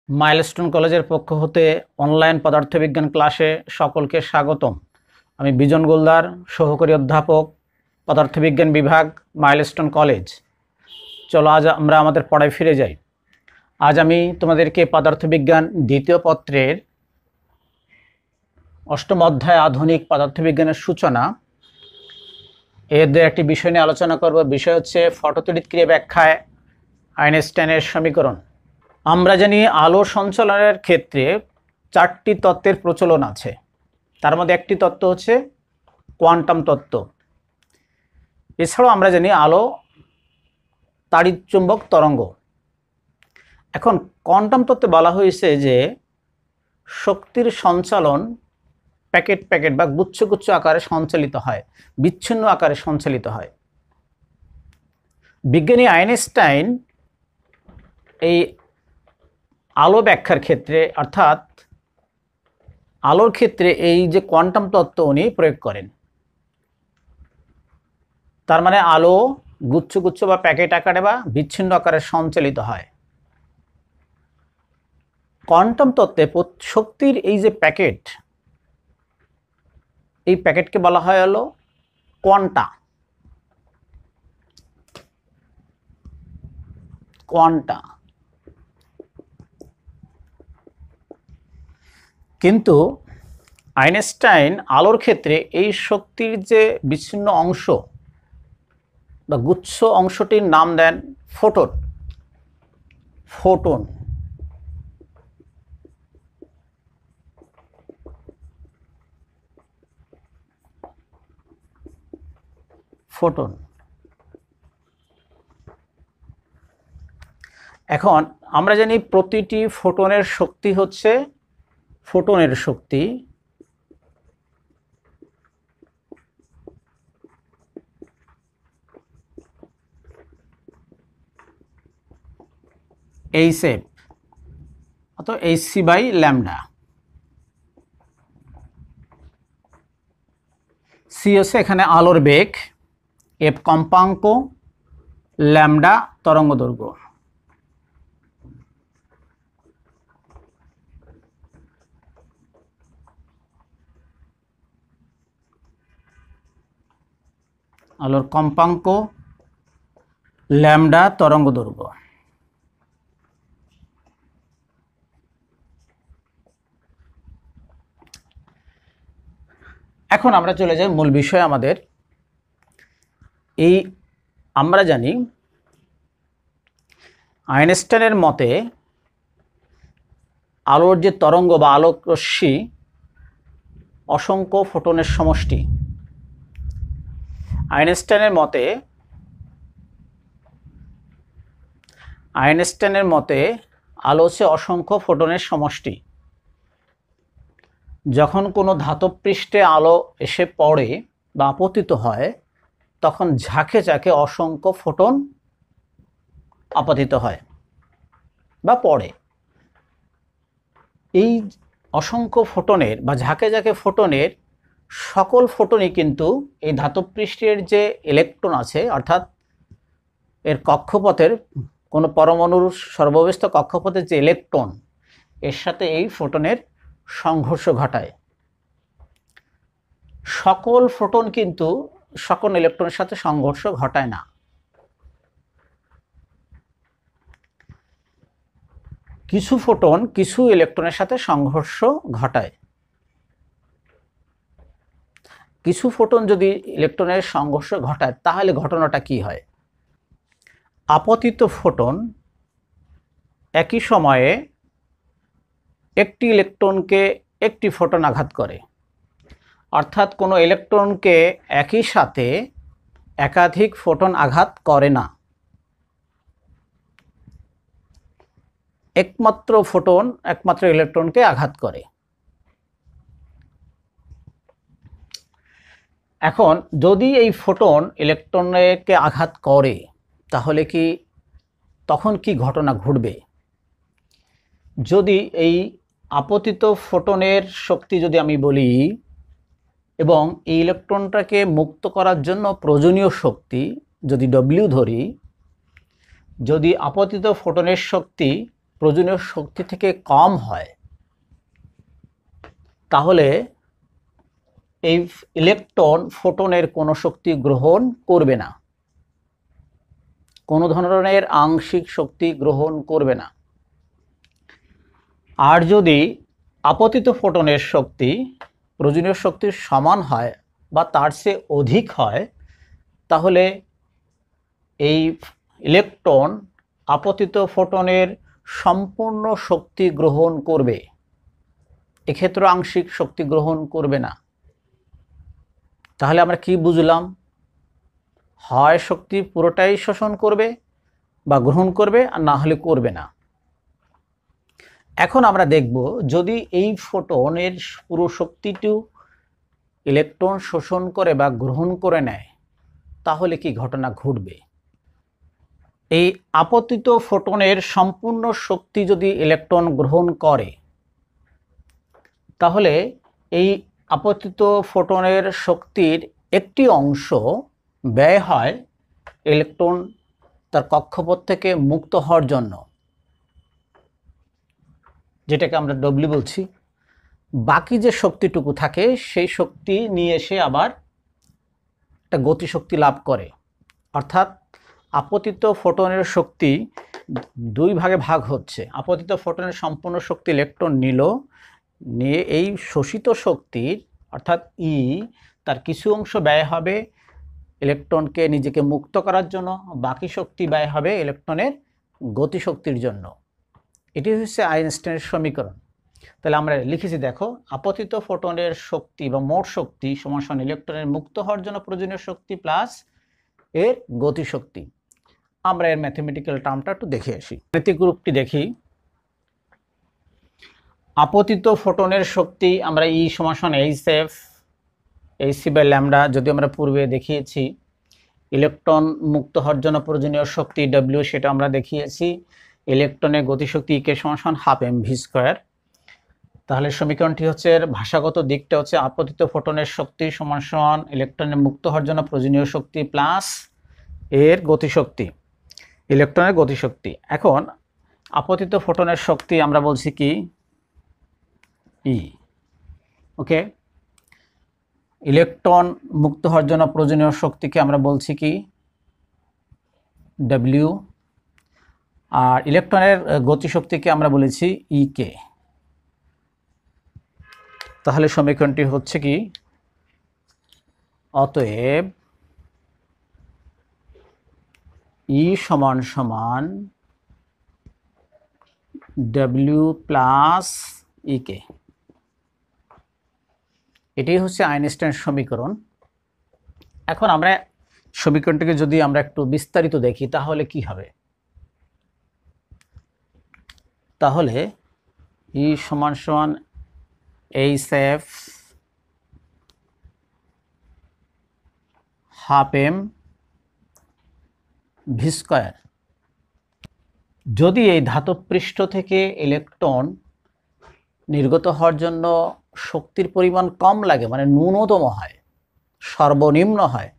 Milestone কলেজের পক্ষ হতে অনলাইন পদার্থবিজ্ঞান ক্লাসে সকলকে স্বাগতম। আমি বিজন গোলদার, সহকারী অধ্যাপক, পদার্থবিজ্ঞান বিভাগ, মাইলস্টোন কলেজ। চলো আজ আমরা আমাদের পড়ায় ফিরে যাই। আজ আমি তোমাদেরকে পদার্থবিজ্ঞান দ্বিতীয় পত্রের অষ্টম অধ্যায় আধুনিক পদার্থবিজ্ঞানের সূচনা এর একটি বিষয় নিয়ে আলোচনা করব। বিষয় হচ্ছে ফটোতড়িৎ ক্রিয়া ব্যাখ্যায় আইনস্টাইনের সমীকরণ। আমরা জানি আলো সঞ্চালনের ক্ষেত্রে চারটি তত্ত্বের প্রচলন আছে। তার মধ্যে একটি তত্ত্ব হচ্ছে কোয়ান্টাম তত্ত্ব। এছাড়াও আমরা জানি আলো তাড়িৎচুম্বক তরঙ্গ। এখন কোয়ান্টাম তত্ত্বে বলা হয়েছে যে শক্তির সঞ্চালন প্যাকেট প্যাকেট বা গুচ্ছ গুচ্ছ আকারে সঞ্চালিত হয়, বিচ্ছিন্ন আকারে সঞ্চালিত হয়। বিজ্ঞানী আইনস্টাইন এই আলো ব্যাখ্যার ক্ষেত্রে অর্থাৎ আলোর ক্ষেত্রে এই যে কোয়ান্টাম তত্ত্ব উনি প্রয়োগ করেন। তার মানে আলো গুচ্ছ গুচ্ছ বা প্যাকেট আকারে বা বিচ্ছিন্ন আকারে সঞ্চালিত হয়। কোয়ান্টাম তত্ত্বে শক্তির এই যে প্যাকেট, এই প্যাকেটকে বলা হয় হলো কোয়ান্টা। কোয়ান্টা কিন্তু আইনস্টাইন আলোর ক্ষেত্রে এই শক্তির যে বিচ্ছিন্ন অংশ বা গুচ্ছ অংশটির নাম দেন ফোটন। ফোটন ফোটন এখন আমরা জানি প্রতিটি ফোটনের শক্তি হচ্ছে ফোটনের শক্তি এইচএফ অথবা এইচসি বাই ল্যামডা। সি হচ্ছে এখানে আলোর বেগ, এফ কম্পাঙ্ক, ল্যামডা তরঙ্গ দৈর্ঘ্য। আলোর কম্পাঙ্ক, ল্যামডা তরঙ্গ দৈর্ঘ্য। এখন আমরা চলে যাই মূল বিষয় আমাদের। এই আমরা জানি আইনস্টাইনের মতে আলোর যে তরঙ্গ বা আলোক রশ্মি অসংখ্য ফোটনের সমষ্টি। আইনস্টাইনের মতে আলো হচ্ছে অসংখ্য ফোটনের সমষ্টি। যখন কোনো ধাতব পৃষ্ঠে আলো এসে পড়ে বা আপতিত হয় তখন ঝাঁকে ঝাঁকে অসংখ্য ফোটন আপতিত হয় বা পড়ে। এই অসংখ্য ফোটনের বা ঝাঁকে ঝাঁকে ফোটনের সকল ফোটনই কিন্তু এই ধাতব পৃষ্ঠের যে ইলেকট্রন আছে অর্থাৎ এর কক্ষপথের কোনো পরমাণুর সর্বব্যস্ত কক্ষপথের যে ইলেকট্রন এর সাথে এই ফোটনের সংঘর্ষ ঘটায়। সকল ফোটন কিন্তু সকল ইলেকট্রনের সাথে সংঘর্ষ ঘটায় না। কিছু ফোটন কিছু ইলেকট্রনের সাথে সংঘর্ষ ঘটায়। কিছু ফোটন যদি ইলেকট্রনের সংঘর্ষ ঘটায় তাহলে ঘটনাটা কি হয়? আপতিত ফোটন একই সময়ে একটি ইলেকট্রনকে একটি ফোটন আঘাত করে, অর্থাৎ কোনো ইলেকট্রনকে একই সাথে একাধিক ফোটন আঘাত করে না। একমাত্র ফোটন একমাত্র ইলেকট্রনকে আঘাত করে। এখন যদি এই ফোটন ইলেকট্রনকে আঘাত করে তাহলে তখন কি ঘটনা ঘটবে? যদি এই আপতিত ফোটনের শক্তি যদি আমি বলি এবং এই ইলেকট্রনটাকে মুক্ত করার জন্য প্রয়োজনীয় শক্তি যদি ডব্লিউ ধরি, যদি আপতিত ফোটনের শক্তি প্রয়োজনীয় শক্তি থেকে কম হয়, তাহলে এই ইলেকট্রন ফোটনের কোনো শক্তি গ্রহণ করবে না, কোনো ধরনের আংশিক শক্তি গ্রহণ করবে না। আর যদি আপতিত ফোটনের শক্তি প্রয়োজনীয় শক্তির সমান হয় বা তার চেয়ে অধিক হয়, তাহলে এই ইলেকট্রন আপতিত ফোটনের সম্পূর্ণ শক্তি গ্রহণ করবে, এক্ষেত্রে আংশিক শক্তি গ্রহণ করবে না। তাহলে আমরা কি বুঝলাম? হয় শক্তি পুরোটাই শোষণ করবে বা গ্রহণ করবে, আর না হলে করবে না। এখন আমরা দেখব, যদি এই ফোটনের পুরো শক্তিটিও ইলেকট্রন শোষণ করে বা গ্রহণ করে নেয়, তাহলে কি ঘটনা ঘটবে। এই আপতিত ফোটনের সম্পূর্ণ শক্তি যদি ইলেকট্রন গ্রহণ করে, তাহলে এই আপতিত ফোটনের শক্তির একটি অংশ ব্যয় হয় ইলেকট্রন তার কক্ষপথ থেকে মুক্ত হওয়ার জন্য, যেটাকে আমরা ডব্লিউ বলছি। বাকি যে শক্তিটুকু থাকে সেই শক্তি নিয়ে এসে আবার একটা গতিশক্তি লাভ করে। অর্থাৎ আপতিত ফোটনের শক্তি দুই ভাগে ভাগ হচ্ছে। আপতিত ফোটনের সম্পূর্ণ শক্তি ইলেকট্রন নিয়ে এই শোষিত শক্তির অর্থাৎ ই তার কিছু অংশ ব্যয় হবে ইলেকট্রনকে নিজেকে মুক্ত করার জন্য, বাকি শক্তি ব্যয় হবে ইলেকট্রনের গতিশক্তির জন্য। এটি হচ্ছে আইনস্টাইনের সমীকরণ। তাহলে আমরা লিখেছি, দেখো, আপতিত ফোটনের শক্তি বা মোট শক্তি সমান সমান ইলেকট্রনের মুক্ত হওয়ার জন্য প্রয়োজনীয় শক্তি প্লাস এর গতিশক্তি। আমরা এর ম্যাথমেটিক্যাল টার্মটা একটু দেখে আসি। গাণিতিক রূপটি দেখি। আপতিত ফোটনের শক্তি আমরা ই সমান সমান এইচসি বাই ল্যামডা, যদি আমরা পূর্বে দেখিয়েছি। ইলেকট্রন মুক্ত হওয়ার জন্য প্রয়োজনীয় শক্তি ডব্লিউ, সেটা আমরা দেখিয়েছি। ইলেকট্রনের গতিশক্তি কে সমান সমান হাফ এম ভি স্কোয়ার। তাহলে সমীকরণটি হচ্ছে, ভাষাগত দিকটা হচ্ছে আপতিত ফোটনের শক্তি সমান সমান ইলেকট্রনের মুক্ত হওয়ার জন্য প্রয়োজনীয় শক্তি প্লাস এর গতিশক্তি, ইলেকট্রনের গতিশক্তি। এখন আপতিত ফোটনের শক্তি আমরা বলছি কি ই, ওকে। ইলেকট্রন মুক্ত হওয়ার জন্য প্রয়োজনীয় শক্তিকে আমরা বলছি কি ডব্লিউ, আর ইলেকট্রনের গতিশক্তিকে আমরা বলেছি ই কে। তাহলে সমীকরণটি হচ্ছে কি, অতএব ই সমান সমান ডব্লিউ প্লাস ই কে। এটাই হচ্ছে আইনস্টাইন সমীকরণ। এখন আমরা সমীকরণটিকে যদি আমরা একটু বিস্তারিত দেখি, তাহলে কি হবে? তাহলে ই সমান সমান H F half M V square. যদি এই ধাতব পৃষ্ঠ থেকে ইলেকট্রন নির্গত হওয়ার জন্য শক্তির পরিমাণ কম লাগে, মানে ন্যূনতম হয়, সর্বনিম্ন হয়,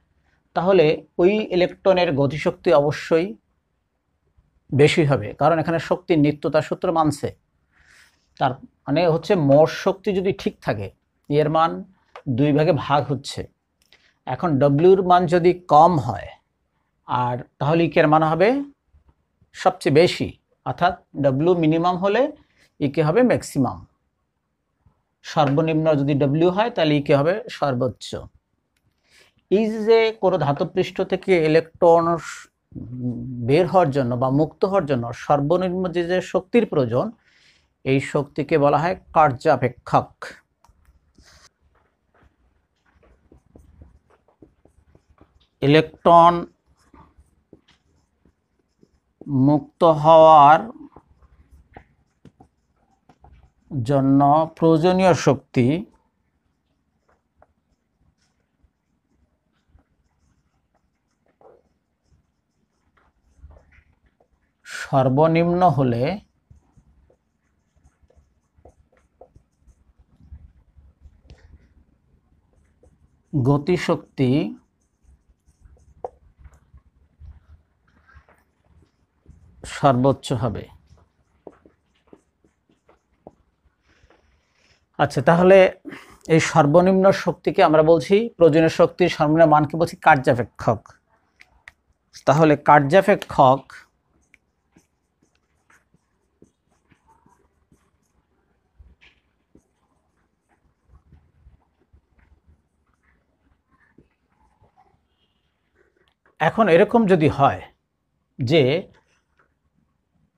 তাহলে ওই ইলেকট্রনের গতিশক্তি অবশ্যই বেশি হবে, কারণ এখানে শক্তির নিত্যতা সূত্র মানছে। তার মানে হচ্ছে মোট শক্তি যদি ঠিক থাকে, এর মান দুই ভাগে ভাগ হচ্ছে। এখন ডব্লিউর মান যদি কম হয়, আর তাহলে ইকের মান হবে সবচেয়ে বেশি, অর্থাৎ ডব্লিউ মিনিমাম হলে ইকে হবে ম্যাক্সিমাম। সর্বনিম্ন যদি ডব্লিউ হয়, তাহলে ইকে হবে সর্বোচ্চ। এই যে কোনো ধাতব পৃষ্ঠ থেকে ইলেকট্রন বের হওয়ার জন্য বা মুক্ত হওয়ার জন্য সর্বনিম্ন যে শক্তির প্রয়োজন, এই শক্তিকে বলা হয় কার্যাপেক্ষক। ইলেকট্রন মুক্ত হওয়ার জন্য প্রয়োজনীয় শক্তি সর্বনিম্ন হলে গতিশক্তি সর্বোচ্চ হবে। আচ্ছা, তাহলে এই সর্বনিম্ন শক্তিকে আমরা বলছি, প্রয়োজনীয় শক্তির সর্বনিম্ন মানকে বলছি কার্যাপেক্ষক। তাহলে কার্যাপেক্ষক এখন এরকম যদি হয় যে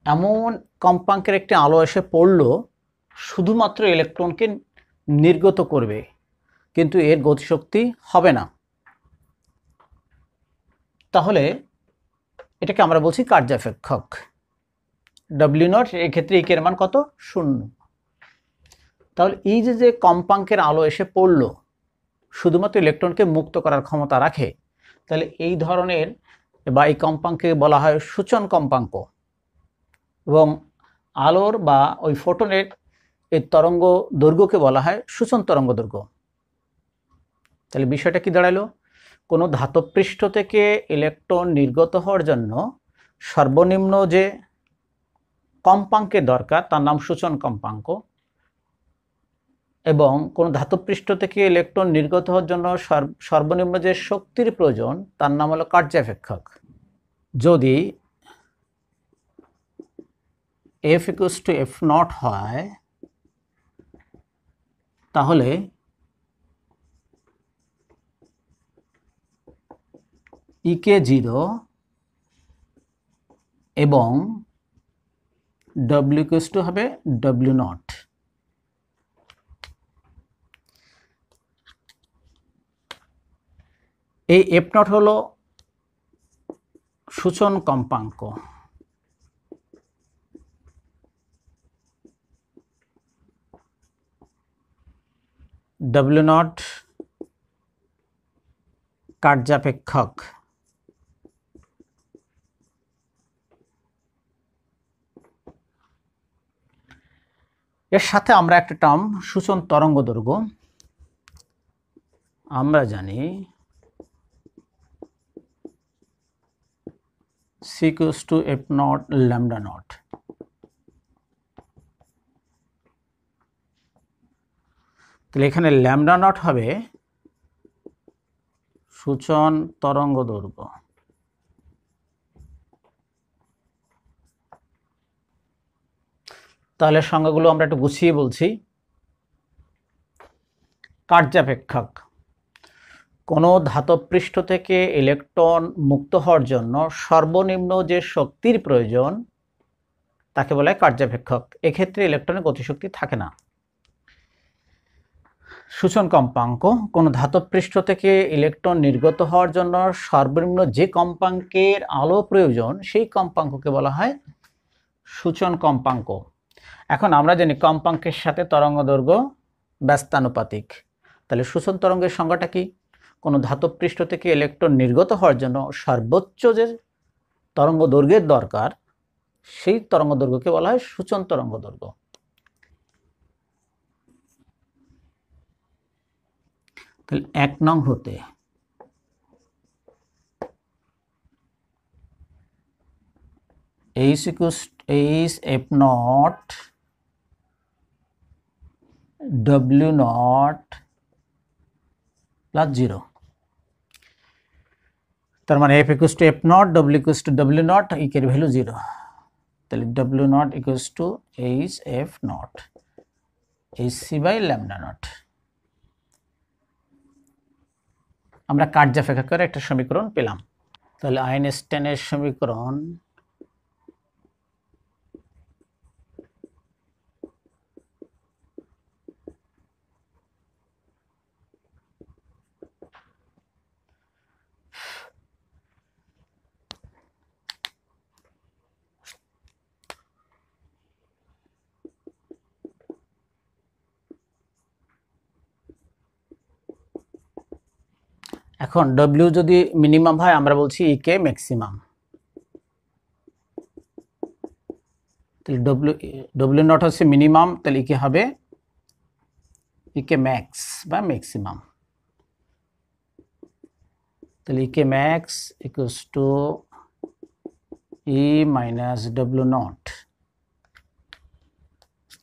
এমন কম্পাঙ্কের একটি আলো এসে পড়ল, শুধুমাত্র ইলেকট্রনকে নির্গত করবে, কিন্তু এর গতিশক্তি হবে না, তাহলে এটাকে আমরা বলছি কার্যাপেক্ষক। ডব্লিউ নট, এক্ষেত্রে ইকের মান কত? 0। তাহলে এই যে কম্পাঙ্কের আলো এসে পড়ল, শুধুমাত্র ইলেকট্রনকে মুক্ত করার ক্ষমতা রাখে, তাহলে এই ধরনের বা এই কম্পাঙ্ককে বলা হয় সূচন কম্পাঙ্ক, এবং আলোর বা ওই ফোটনের এই তরঙ্গ দৈর্ঘ্যকে বলা হয় সূচন তরঙ্গ দৈর্ঘ্য। তাহলে বিষয়টা কি দাঁড়ালো? কোনো ধাতব পৃষ্ঠ থেকে ইলেকট্রন নির্গত হওয়ার জন্য সর্বনিম্ন যে কম্পাঙ্কের দরকার তার নাম সূচন কম্পাঙ্ক, এবং কোনো ধাতব পৃষ্ঠ থেকে ইলেকট্রন নির্গত হওয়ার জন্য সর্বনিম্ন যে শক্তির প্রয়োজন তার নাম হলো কার্যাপেক্ষক। যদি F = F0 হয়, তাহলে ইকে 0 এবং W = হবে W0। এই F0 হলো সূচন কম্পাঙ্ক, W0 কার্যাপেক্ষক। এর সাথে আমরা একটা টার্ম সূচন তরঙ্গ দৈর্ঘ্য আমরা জানি C = F0 λ0। তাহলে এখানে λ0 হবে সূচন তরঙ্গ দৈর্ঘ্য। তাহলে সংজ্ঞাগুলো আমরা একটু গুছিয়ে বলছি। কার্যাপেক্ষক কোনো ধাতব পৃষ্ঠ থেকে ইলেকট্রন মুক্ত হওয়ার জন্য সর্বনিম্ন যে শক্তির প্রয়োজন তাকে বলা হয় কার্যাপেক্ষক। এক্ষেত্রে ইলেকট্রনের গতিশক্তি থাকে না। সূচন কম্পাঙ্ক কোনো ধাতব পৃষ্ঠ থেকে ইলেকট্রন নির্গত হওয়ার জন্য সর্বনিম্ন যে কম্পাঙ্কের আলো প্রয়োজন সেই কম্পাঙ্ককে বলা হয় সূচন কম্পাঙ্ক। এখন আমরা জানি কম্পাঙ্কের সাথে তরঙ্গ দৈর্ঘ্য ব্যস্তানুপাতিক। তাহলে সূচন তরঙ্গের সংজ্ঞাটা কি? কোনো ধাতব পৃষ্ঠ থেকে ইলেকট্রন নির্গত হওয়ার জন্য সর্বোচ্চ যে তরঙ্গ দৈর্ঘ্যের দরকার সেই তরঙ্গ দৈর্ঘ্যকে বলা হয় সূচন তরঙ্গ দৈর্ঘ্য। তাহলে 1 নং হতে H F0 W0 + 0। তার মানে F = F0, W = W0, এর ভ্যালু 0। তাহলে W0 = H F0 hc/λ0। আমরা কার্যাপেক্ষকের একটা সমীকরণ পেলাম। তাহলে আইনস্টাইনের সমীকরণ এখন W যদি মিনিমাম হয় আমরা বলছি ইকে ম্যাক্সিমাম। তাহলে W0 হচ্ছে মিনিমাম, তাহলে ইকে হবে ইকে ম্যাক্স বা ম্যাক্সিমাম। তাহলে ইকে ম্যাক্স = E - W0।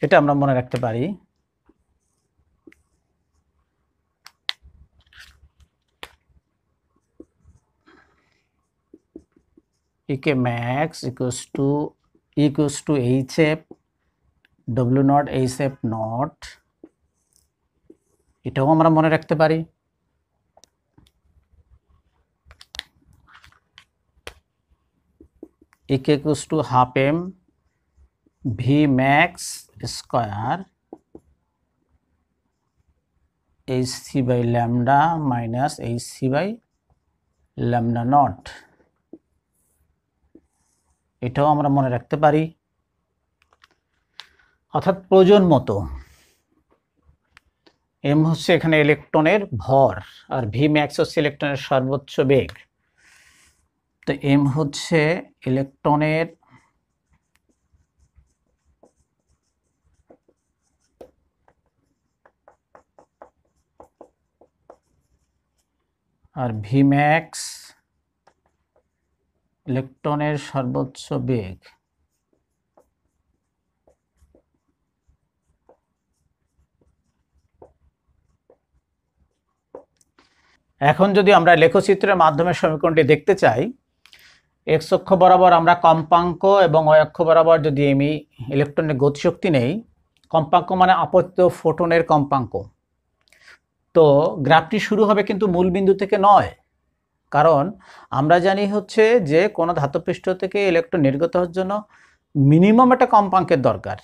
এটা আমরা মনে রাখতে পারি। EK max equals to hf W not hf not, এটাও আমরা মনে রাখতে পারি। EK equals to half M v max square h c by lambda minus h c by lambda not, এটাও আমরা মনে রাখতে পারি। অর্থাৎ প্রয়োজন মতো এম হচ্ছে এখানে ইলেকট্রনের ভর আর ভি ম্যাক্স হচ্ছে ইলেকট্রনের সর্বোচ্চ বেগ। তো এম হচ্ছে ইলেকট্রনের আর ভি ম্যাক্স ইলেকট্রনের সর্বোচ্চ বেগ। এখন যদি আমরা লেখচিত্রের মাধ্যমে সমীকরণটি দেখতে চাই, এক্স অক্ষ বরাবর আমরা কম্পাঙ্ক এবং ওয়াই অক্ষ বরাবর যদি আমি ইলেকট্রনের গতিশক্তি নেই, কম্পাঙ্ক মানে আপতিত ফোটনের কম্পাঙ্ক, তো গ্রাফটি শুরু হবে কিন্তু মূল বিন্দু থেকে নয়। কারণ আমরা জানি হচ্ছে যে কোনো ধাতুপৃষ্ঠ থেকে ইলেকট্রন নির্গত হওয়ার জন্য মিনিমাম একটা কম্পাঙ্কের দরকার,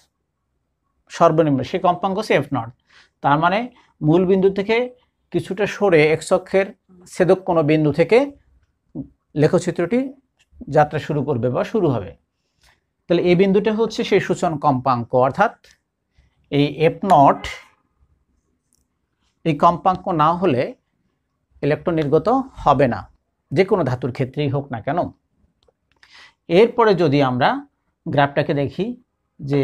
সর্বনিম্ন, সেই কম্পাঙ্ক হচ্ছে এফ নট। তার মানে মূল বিন্দু থেকে কিছুটা সরে এক্স অক্ষের ছেদক কোনো বিন্দু থেকে লেখচিত্রটি যাত্রা শুরু করবে বা শুরু হবে। তাহলে এই বিন্দুটা হচ্ছে সেই সূচন কম্পাঙ্ক, অর্থাৎ এই এফ নট এই কম্পাঙ্ক না হলে ইলেকট্রন নির্গত হবে না, যে কোনো ধাতুর ক্ষেত্রেই হোক না কেন। এরপরে যদি আমরা গ্রাফটাকে দেখি যে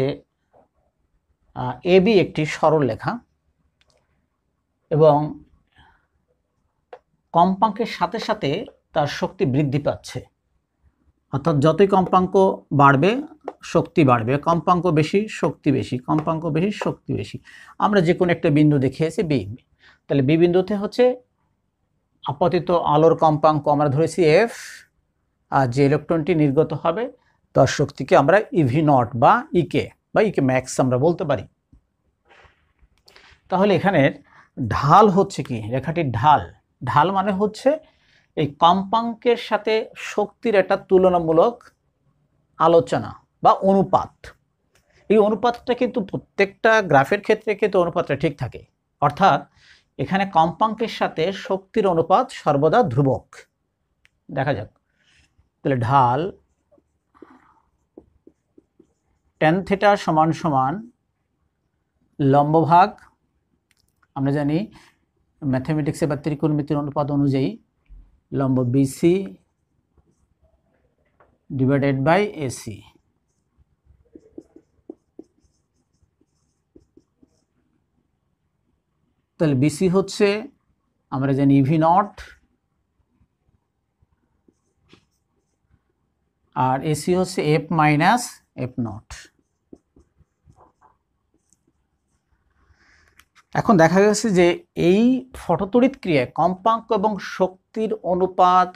এবি একটি সরল রেখা এবং কম্পাঙ্কের সাথে সাথে তার শক্তি বৃদ্ধি পাচ্ছে, অর্থাৎ যতই কম্পাঙ্ক বাড়বে শক্তি বাড়বে, কম্পাঙ্ক বেশি শক্তি বেশি, কম্পাঙ্ক বেশি শক্তি বেশি। আমরা যে কোনো একটা বিন্দু দেখিয়েছি বি, তাহলে বি বিন্দুতে হচ্ছে আপতিত আলোর কম্পাঙ্ক আমরা ধরেছি এফ, আর যে ইলেকট্রনটি নির্গত হবে তার শক্তিকে আমরা ইভি নট বা ইকে ম্যাক্স আমরা বলতে পারি। তাহলে এখানের ঢাল হচ্ছে কি, রেখাটির ঢাল মানে হচ্ছে এই কম্পাঙ্কের সাথে শক্তির একটা তুলনামূলক আলোচনা বা অনুপাত। এই অনুপাতটা কিন্তু প্রত্যেকটা গ্রাফের ক্ষেত্রে কিন্তু অনুপাতটা ঠিক থাকে, অর্থাৎ এখানে কম্পাঙ্কের সাথে শক্তির অনুপাত সর্বদা ধ্রুবক। দেখা যাক, তাহলে ঢাল tan থিটা সমান সমান লম্বভাগ, আমরা জানি ম্যাথমেটিক্সে বা ত্রিকোণমিতির অনুপাত অনুযায়ী লম্ব বিসি ডিভাইডেড বাই এসি। তাহলে বিসি হচ্ছে আমরা জানি ইভি নট, আর এসি হচ্ছে এফ মাইনাস এফ নট। এখন দেখা গেছে যে এই ফটোতড়িৎ ক্রিয়ায় কম্পাঙ্ক এবং শক্তির অনুপাত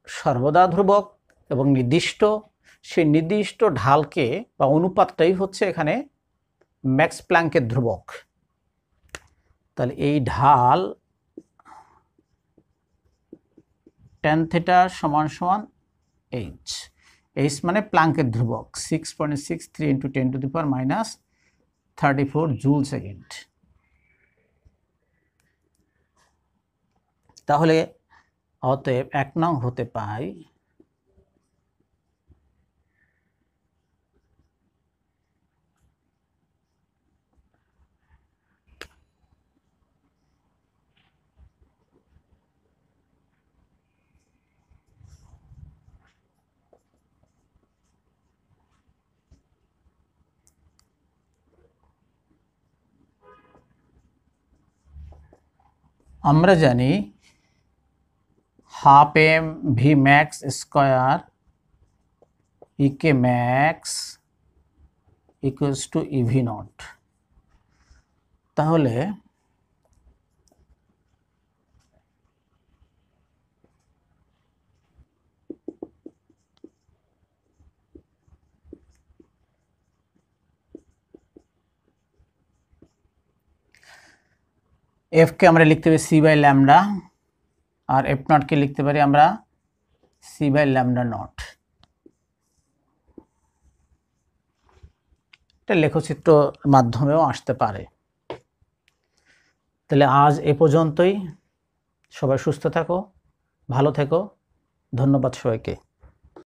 সর্বদা ধ্রুবক এবং নির্দিষ্ট, সেই নির্দিষ্ট ঢালকে বা অনুপাতটাই হচ্ছে এখানে ম্যাক্স প্ল্যাঙ্কের ধ্রুবক। তাহলে এই ঢাল tan থিটা সমান সমান এইচ মানে প্ল্যাঙ্কের ধ্রুবক 6.63 × 10⁻³ জুল সেকেন্ড। তাহলে অতএব 1 নং হতে পাই আমরা জানি half M v max square EK max equals to eV not. তাহলে এফকে আমরা লিখতে পারি সি বাই ল্যামডা, আর এফ নটকে লিখতে পারি আমরা সি বাই ল্যামডা নট। এটা লেখচিত্র মাধ্যমেও আসতে পারে। তাহলে আজ এ পর্যন্তই। সবাই সুস্থ থাকো, ভালো থেকো। ধন্যবাদ সবাইকে।